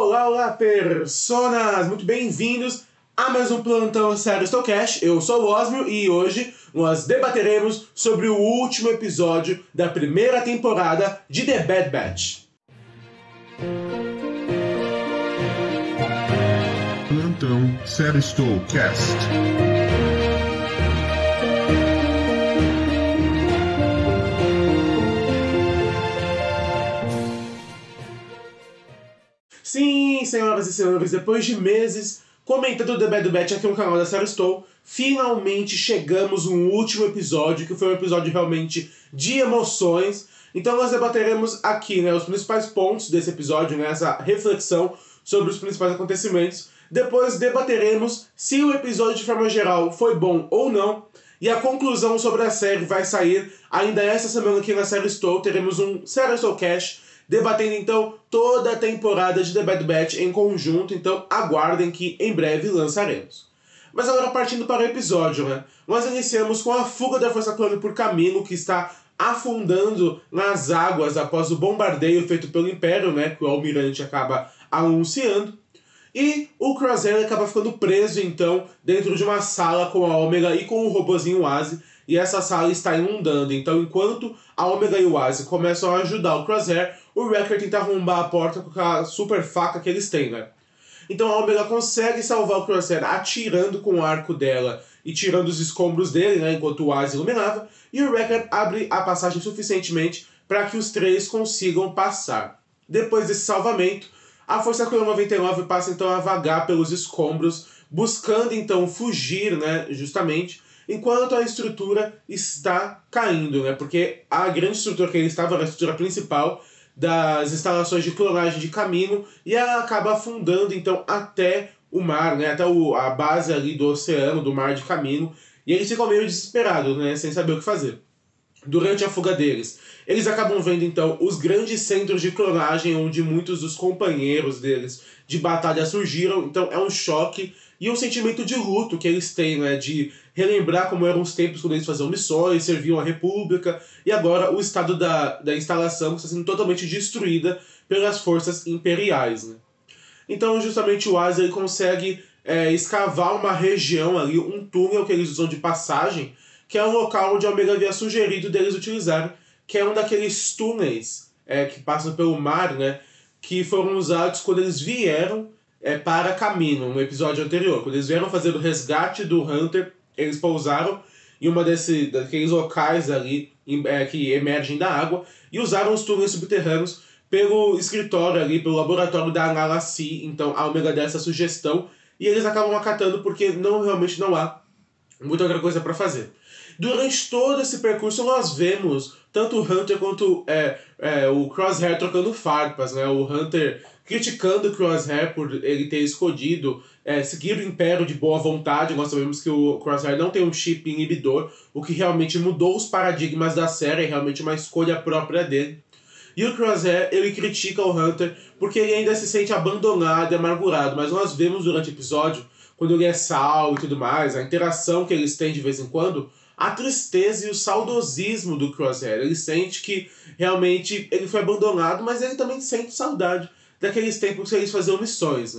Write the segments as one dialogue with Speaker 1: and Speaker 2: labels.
Speaker 1: Olá, olá, personas! Muito bem-vindos a mais um Plantão Sério Estou Cash. Eu sou o Osmio e hoje nós debateremos sobre o último episódio da primeira temporada de The Bad Batch.
Speaker 2: Plantão Sério Estou Cast.
Speaker 1: Sim, senhoras e senhores, depois de meses comentando The Bad Batch aqui no canal da Série Estou, finalmente chegamos no último episódio, que foi um episódio realmente de emoções. Então nós debateremos aqui, os principais pontos desse episódio, essa reflexão sobre os principais acontecimentos. Depois debateremos se o episódio de forma geral foi bom ou não. E a conclusão sobre a série vai sair ainda essa semana aqui na Série Estou. Teremos um Série Estou Cash debatendo então toda a temporada de The Bad Batch em conjunto, então aguardem que em breve lançaremos. Mas agora partindo para o episódio, nós iniciamos com a fuga da Força Clone por Camino, que está afundando nas águas após o bombardeio feito pelo Império, que o Almirante acaba anunciando. E o Crosshair acaba ficando preso então dentro de uma sala com a Ômega e com o robozinho Wasi. E essa sala está inundando, então enquanto a Ômega e o Wasi começam a ajudar o Crosshair, o Wrecker tenta arrombar a porta com a super faca que eles têm, Então a Ômega consegue salvar o Crosshair atirando com o arco dela e tirando os escombros dele, enquanto o Wasi iluminava, e o Wrecker abre a passagem suficientemente para que os três consigam passar. Depois desse salvamento, a Força Clone 99 passa então a vagar pelos escombros, buscando então fugir, justamente, enquanto a estrutura está caindo, porque a grande estrutura que ele estava era a estrutura principal das instalações de clonagem de Camino, e ela acaba afundando então até o mar, até a base ali do oceano, do mar de Camino, e eles ficam meio desesperados, sem saber o que fazer. Durante a fuga deles, eles acabam vendo então os grandes centros de clonagem onde muitos dos companheiros deles de batalha surgiram, então é um choque e um sentimento de luto que eles têm, de relembrar como eram os tempos quando eles faziam missões, serviam à República, e agora o estado da instalação está sendo totalmente destruída pelas forças imperiais. Então justamente o Wasi ele consegue escavar uma região ali, um túnel que eles usam de passagem, que é o local onde a Ômega havia sugerido deles utilizarem, que é um daqueles túneis que passam pelo mar, que foram usados quando eles vieram para Camino, no episódio anterior. Quando eles vieram fazer o resgate do Hunter, eles pousaram em uma daqueles locais ali que emergem da água e usaram os túneis subterrâneos pelo escritório ali, pelo laboratório da Analassi. Então a Ômega dá essa sugestão e eles acabam acatando porque realmente não há muita outra coisa para fazer. Durante todo esse percurso nós vemos tanto o Hunter quanto o Crosshair trocando farpas, o Hunter criticando o Crosshair por ele ter escolhido seguir o Império de boa vontade. Nós sabemos que o Crosshair não tem um chip inibidor, o que realmente mudou os paradigmas da série, é realmente uma escolha própria dele. E o Crosshair, ele critica o Hunter porque ele ainda se sente abandonado e amargurado, mas nós vemos durante o episódio, quando ele é sal e tudo mais, a interação que eles têm de vez em quando, a tristeza e o saudosismo do Crosshair. Ele sente que realmente ele foi abandonado, mas ele também sente saudade daqueles tempos que eles faziam missões,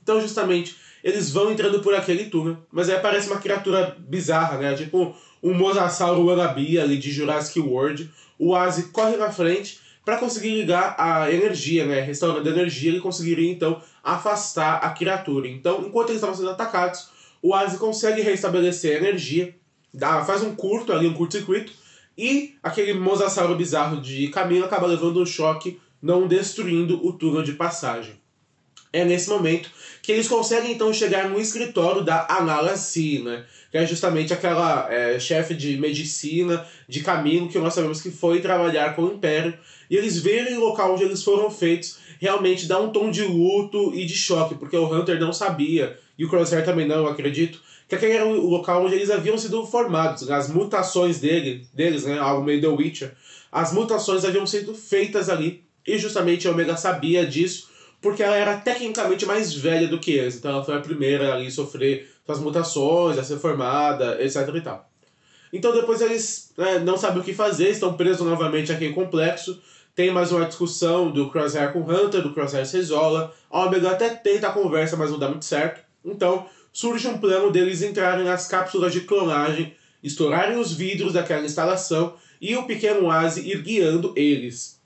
Speaker 1: Então justamente eles vão entrando por aquele túnel, mas aí aparece uma criatura bizarra, tipo um mosasauro wannabe ali de Jurassic World. O Wasi corre na frente para conseguir ligar a energia, restaurando a energia, ele conseguiria então afastar a criatura. Então, enquanto eles estavam sendo atacados, o Wasi consegue restabelecer a energia, faz um curto-circuito, e aquele mosasauro bizarro de Camino acaba levando um choque, não destruindo o túnel de passagem. É nesse momento que eles conseguem então chegar no escritório da Analassi, que é justamente aquela chefe de medicina de Camino que nós sabemos que foi trabalhar com o Império, e eles verem o local onde eles foram feitos realmente dá um tom de luto e de choque, porque o Hunter não sabia, e o Crosshair também não, eu acredito, que aquele era o local onde eles haviam sido formados. As mutações deles, algo meio The Witcher, as mutações haviam sido feitas ali, e justamente a Ômega sabia disso, porque ela era tecnicamente mais velha do que eles, então ela foi a primeira ali a sofrer suas mutações, a ser formada, etc e tal. Então depois eles não sabem o que fazer, estão presos novamente àquele complexo, tem mais uma discussão do Crosshair com o Hunter, do Crosshair se isola, a Omega até tenta a conversa, mas não dá muito certo. Então, surge um plano deles entrarem nas cápsulas de clonagem, estourarem os vidros daquela instalação e o pequeno Wazzy ir guiando eles,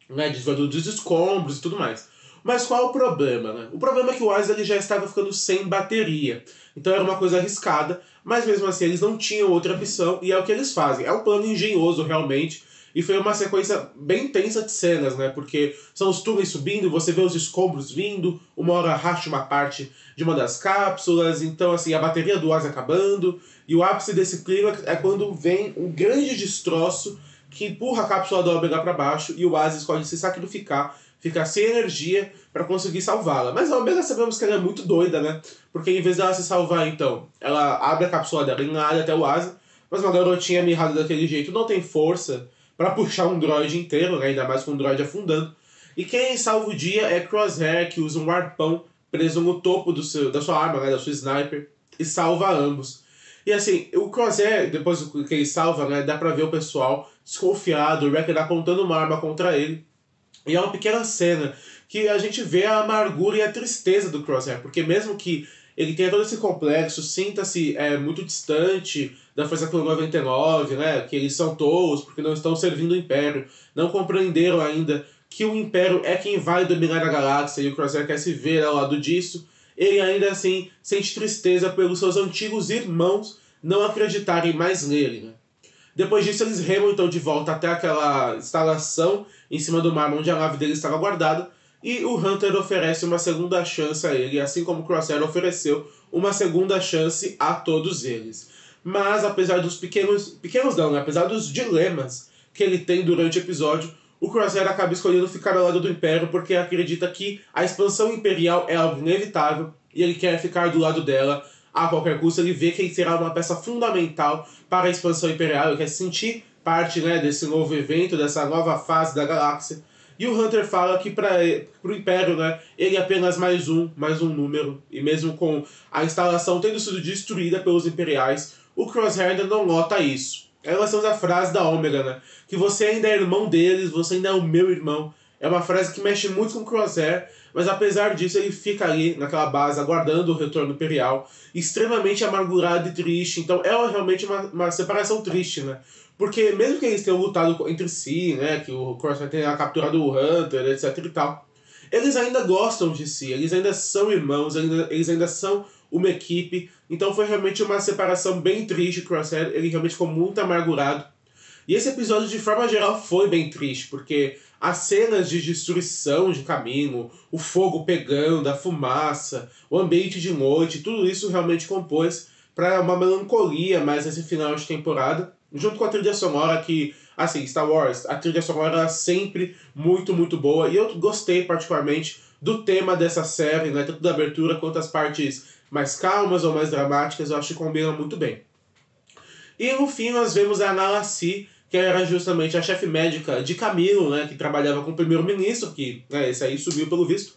Speaker 1: né, desviando dos escombros e tudo mais. Mas qual é o problema, né? O problema é que o Wazzy ele já estava ficando sem bateria, então era uma coisa arriscada, mas mesmo assim eles não tinham outra opção e é o que eles fazem. É um plano engenhoso realmente, e foi uma sequência bem intensa de cenas, né? Porque são os túneis subindo, você vê os escombros vindo, uma hora racha uma parte de uma das cápsulas, então assim, a bateria do Wazzy acabando, e o ápice desse clímax é quando vem um grande destroço que empurra a cápsula da Omega para baixo e o Wazzy escolhe se sacrificar, ficar sem energia para conseguir salvá-la. Mas a Omega sabemos que ela é muito doida, né? Porque em vez dela se salvar, então, ela abre a cápsula dela e nada até o Wazzy, mas uma garotinha mirrada daquele jeito não tem força para puxar um droid inteiro, né? Ainda mais com um droid afundando. E quem salva o dia é Crosshair, que usa um arpão preso no topo da sua arma, né? Da sua sniper, e salva ambos. E assim, o Crosshair, depois que ele salva, né? Dá pra ver o pessoal desconfiado, o Wrecker apontando uma arma contra ele. E é uma pequena cena que a gente vê a amargura e a tristeza do Crosshair, porque mesmo que ele tenha todo esse complexo, sinta-se muito distante da Força Clone 99, né, que eles são tolos porque não estão servindo o Império, não compreenderam ainda que o Império é quem vai dominar a galáxia e o Crosshair quer se ver ao lado disso, ele ainda assim sente tristeza pelos seus antigos irmãos não acreditarem mais nele, né. Depois disso, eles remam então de volta até aquela instalação em cima do mar onde a nave dele estava guardada, e o Hunter oferece uma segunda chance a ele, assim como o Crosshair ofereceu uma segunda chance a todos eles. Mas apesar dos apesar dos dilemas que ele tem durante o episódio, o Crosshair acaba escolhendo ficar ao lado do Império porque acredita que a expansão imperial é algo inevitável e ele quer ficar do lado dela a qualquer custo. Ele vê que ele será uma peça fundamental para a expansão imperial, ele quer se sentir parte, né, desse novo evento, dessa nova fase da galáxia. E o Hunter fala que para o Império, né, ele é apenas mais um número, e mesmo com a instalação tendo sido destruída pelos Imperiais, o Crosshair ainda não nota isso. Aí nós temos a frase da Omega, né, que você ainda é irmão deles, você ainda é o meu irmão. É uma frase que mexe muito com o Crosshair, mas apesar disso ele fica ali naquela base aguardando o retorno imperial, extremamente amargurado e triste. Então é realmente uma separação triste, né? Porque mesmo que eles tenham lutado entre si, né, que o Crosshair tenha capturado o Hunter, etc e tal, eles ainda gostam de si, eles ainda são irmãos, eles ainda são uma equipe. Então foi realmente uma separação bem triste. O Crosshair, ele realmente ficou muito amargurado. E esse episódio, de forma geral, foi bem triste, porque as cenas de destruição de caminho, o fogo pegando, a fumaça, o ambiente de noite, tudo isso realmente compôs para uma melancolia mais nesse final de temporada, junto com a trilha sonora que, assim, Star Wars, a trilha sonora era sempre muito, muito boa, e eu gostei particularmente do tema dessa série, né, tanto da abertura quanto as partes mais calmas ou mais dramáticas, eu acho que combinam muito bem. E no fim nós vemos a Nala Se, que era justamente a chefe médica de Camilo, né, que trabalhava com o primeiro-ministro, que, né, esse aí subiu pelo visto.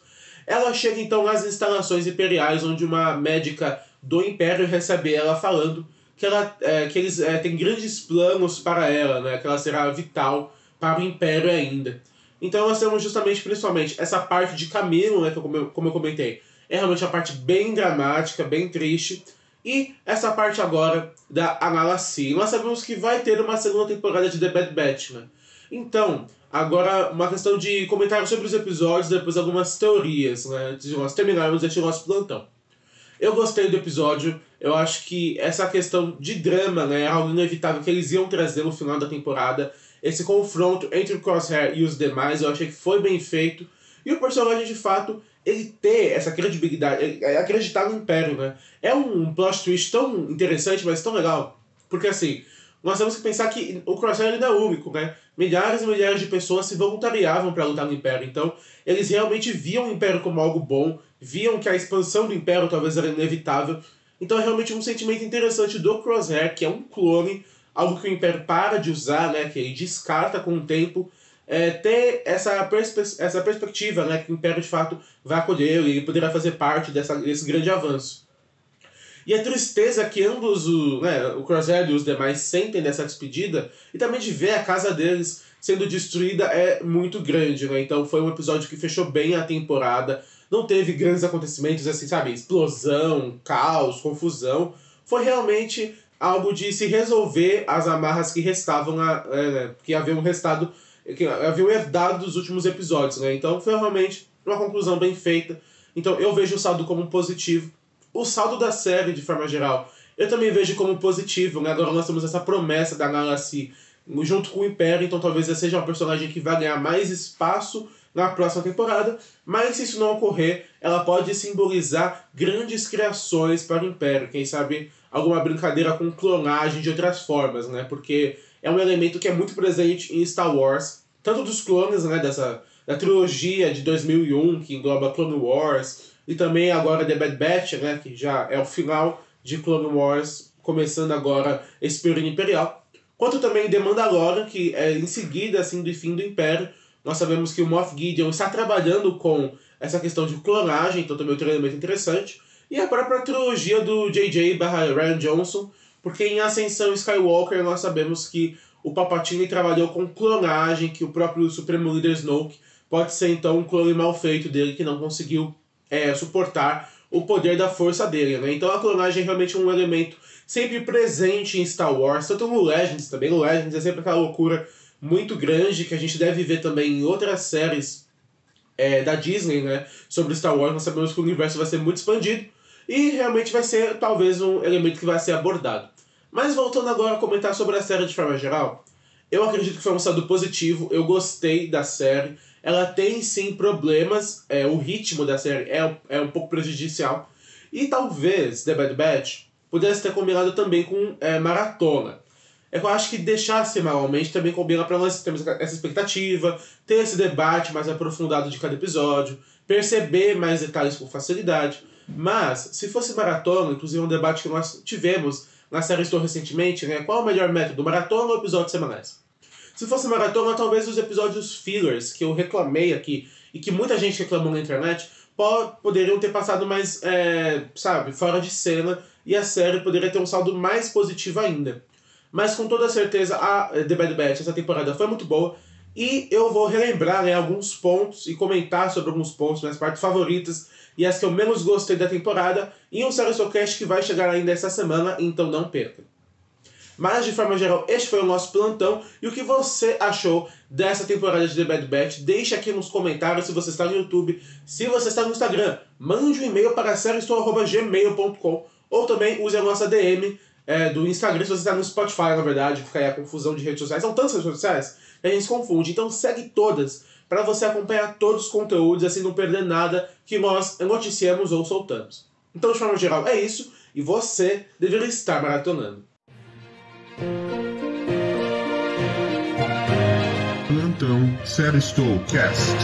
Speaker 1: Ela chega então nas instalações imperiais, onde uma médica do Império recebe ela falando que eles têm grandes planos para ela, né, que ela será vital para o Império ainda. Então nós temos justamente, principalmente, essa parte de Camilo, né, que como eu comentei, é realmente uma parte bem dramática, bem triste. E essa parte agora da Nala Se. Nós sabemos que vai ter uma segunda temporada de The Bad Batch, né? Então, agora uma questão de comentários sobre os episódios, depois algumas teorias, né? Antes de nós terminarmos este nosso plantão. Eu gostei do episódio, eu acho que essa questão de drama, né, é algo inevitável que eles iam trazer no final da temporada. Esse confronto entre o Crosshair e os demais, eu achei que foi bem feito. E o personagem, de fato, ele ter essa credibilidade, acreditar no Império, né? É um plot twist tão interessante, mas tão legal. Porque, assim, nós temos que pensar que o Crosshair ainda é único, né? Milhares e milhares de pessoas se voluntariavam para lutar no Império. Então, eles realmente viam o Império como algo bom, viam que a expansão do Império talvez era inevitável. Então, é realmente um sentimento interessante do Crosshair, que é um clone, algo que o Império para de usar, né? Que ele descarta com o tempo. Ter essa perspectiva, né, que o Império de fato vai acolher e ele poderá fazer parte desse grande avanço. E a tristeza que ambos, o Crosshair e os demais, sentem dessa despedida, e também de ver a casa deles sendo destruída é muito grande, né? Então foi um episódio que fechou bem a temporada. Não teve grandes acontecimentos, assim, sabe? Explosão, caos, confusão. Foi realmente algo de se resolver as amarras que restavam, que haviam restado, que haviam herdado dos últimos episódios, né? Então foi realmente uma conclusão bem feita. Então eu vejo o saldo como positivo. O saldo da série, de forma geral, eu também vejo como positivo, né? Agora nós temos essa promessa da Nala Se junto com o Império, então talvez ela seja uma personagem que vai ganhar mais espaço na próxima temporada, mas se isso não ocorrer, ela pode simbolizar grandes criações para o Império, quem sabe alguma brincadeira com clonagem de outras formas, né? Porque é um elemento que é muito presente em Star Wars, tanto dos clones, né, da trilogia de 2001, que engloba Clone Wars, e também agora The Bad Batch, né, que já é o final de Clone Wars, começando agora esse período imperial. Quanto também The Mandalorian, que é em seguida assim, do fim do Império. Nós sabemos que o Moff Gideon está trabalhando com essa questão de clonagem, então também é um elemento interessante. E a própria trilogia do J.J./Rian Johnson, porque em Ascensão Skywalker nós sabemos que o Palpatine trabalhou com clonagem, que o próprio Supremo Líder Snoke pode ser então um clone mal feito dele que não conseguiu suportar o poder da força dele, né? Então a clonagem é realmente um elemento sempre presente em Star Wars, tanto no Legends também. No Legends é sempre aquela loucura muito grande que a gente deve ver também em outras séries da Disney, né? Sobre Star Wars. Nós sabemos que o universo vai ser muito expandido e realmente vai ser talvez um elemento que vai ser abordado. Mas voltando agora a comentar sobre a série de forma geral, eu acredito que foi um saldo positivo, eu gostei da série. Ela tem sim problemas, o ritmo da série é um pouco prejudicial. E talvez The Bad Batch pudesse ter combinado também com maratona. Eu acho que deixar semanalmente também combina para nós termos essa expectativa, ter esse debate mais aprofundado de cada episódio, perceber mais detalhes com facilidade. Mas, se fosse maratona, inclusive um debate que nós tivemos na série Estou recentemente, né, qual é o melhor método, maratona ou episódios semanais? Se fosse maratona, talvez os episódios fillers, que eu reclamei aqui, e que muita gente reclamou na internet, poderiam ter passado mais, fora de cena, e a série poderia ter um saldo mais positivo ainda. Mas com toda certeza, a The Bad Batch, essa temporada foi muito boa, e eu vou relembrar, né, alguns pontos e comentar sobre alguns pontos, minhas partes favoritas, e as que eu menos gostei da temporada, em um Seriesocast que vai chegar ainda essa semana, então não perca. Mas, de forma geral, este foi o nosso plantão. E o que você achou dessa temporada de The Bad Batch? Deixe aqui nos comentários se você está no YouTube. Se você está no Instagram, mande um e-mail para seriestou@gmail.com. Ou também use a nossa DM do Instagram. Se você está no Spotify, na verdade, fica aí a confusão de redes sociais. São tantas redes sociais que a gente se confunde. Então segue todas para você acompanhar todos os conteúdos, assim não perder nada que nós noticiamos ou soltamos. Então, de forma geral, é isso. E você deveria estar maratonando.
Speaker 2: Plantão Seriestou Cast.